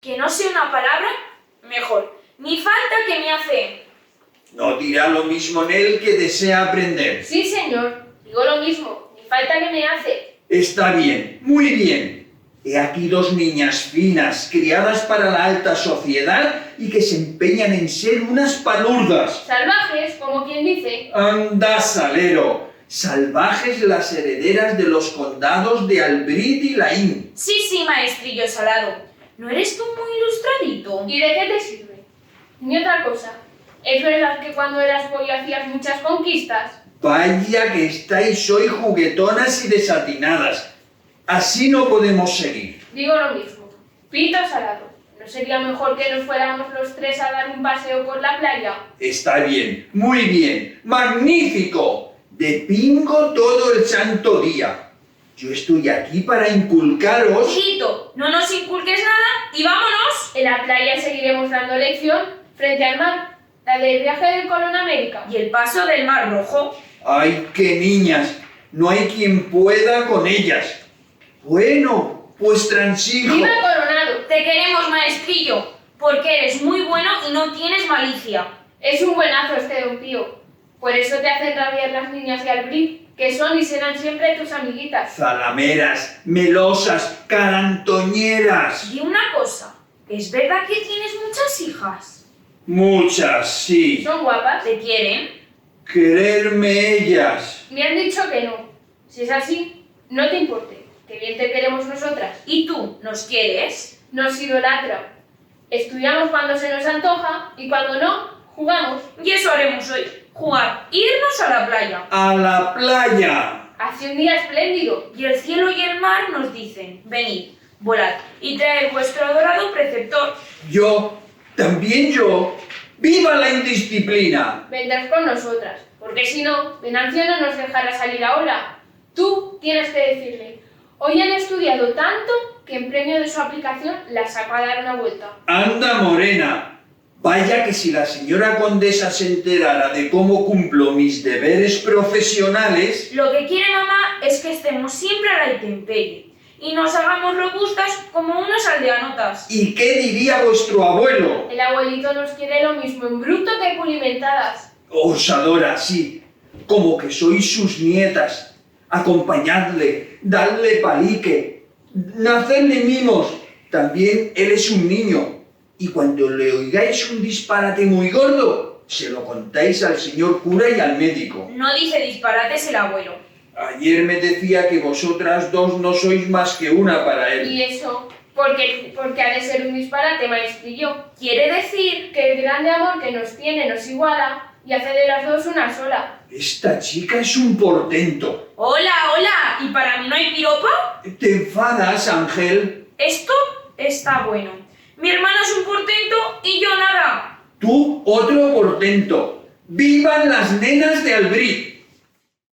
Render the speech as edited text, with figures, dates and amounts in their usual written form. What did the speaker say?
Que no sé una palabra, mejor. Ni falta que me hace. No dirá lo mismo en él que desea aprender. Sí, señor, digo lo mismo, ni falta que me hace. Está bien, muy bien. He aquí dos niñas finas, criadas para la alta sociedad y que se empeñan en ser unas palurdas. Salvajes, como quien dice. Anda, salero. Salvajes las herederas de los condados de Albrit y Laín. Sí, maestrillo salado. ¿No eres tú muy ilustradito? ¿Y de qué te sirve? Ni otra cosa. ¿Es verdad que cuando eras pollo hacías muchas conquistas? Vaya que estáis hoy juguetonas y desatinadas. Así no podemos seguir. Digo lo mismo. Pito salado. ¿No sería mejor que nos fuéramos los tres a dar un paseo por la playa? Está bien, muy bien, magnífico. De pingo todo el santo día. Yo estoy aquí para inculcaros... Tito, no nos inculques nada y vámonos. En la playa seguiremos dando lección frente al mar. La del viaje del Colón a América. Y el paso del Mar Rojo. ¡Ay, qué niñas! No hay quien pueda con ellas. Bueno, pues transijo. ¡Viva Coronado! Te queremos, maestrillo, porque eres muy bueno y no tienes malicia. Es un buenazo este don Pío. Por eso te hacen rabiar las niñas de Albrit, que son y serán siempre tus amiguitas. Zalameras, melosas, carantoñeras. Y una cosa, ¿es verdad que tienes muchas hijas? Muchas, sí. ¿Son guapas? ¿Te quieren? Quererme ellas. Me han dicho que no. Si es así, no te importe, que bien te queremos nosotras. ¿Y tú nos quieres? Nos idolatra. Estudiamos cuando se nos antoja y cuando no, jugamos. Y eso haremos hoy, jugar, irnos a la playa. A la playa. Hace un día espléndido. Y el cielo y el mar nos dicen, venid, volad y traed vuestro adorado preceptor. Yo, también yo. ¡Viva la indisciplina! Vendrás con nosotras, porque si no, Venancio no nos dejará salir ahora. Tú tienes que decirle, hoy han estudiado tanto que en premio de su aplicación la saco a dar una vuelta. Anda, morena. Vaya que si la señora condesa se enterara de cómo cumplo mis deberes profesionales... Lo que quiere mamá es que estemos siempre a la intemperie y nos hagamos robustas como unas aldeanotas. ¿Y qué diría vuestro abuelo? El abuelito nos quiere lo mismo en bruto que pulimentadas. Osadora, sí. Como que sois sus nietas. Acompañadle, dadle palique, hacerle mimos. También él es un niño. Y cuando le oigáis un disparate muy gordo, se lo contáis al señor cura y al médico. No dice disparates el abuelo. Ayer me decía que vosotras dos no sois más que una para él. Y eso, porque ha de ser un disparate, maestrillo. Quiere decir Que el grande amor que nos tiene nos iguala y hace de las dos una sola. Esta chica es un portento. Hola, ¿y para mí no hay piropa? ¿Te enfadas, Ángel? Esto está bueno. Mi hermano es un portento y yo nada. Tú, otro portento. ¡Vivan las nenas de Albrit!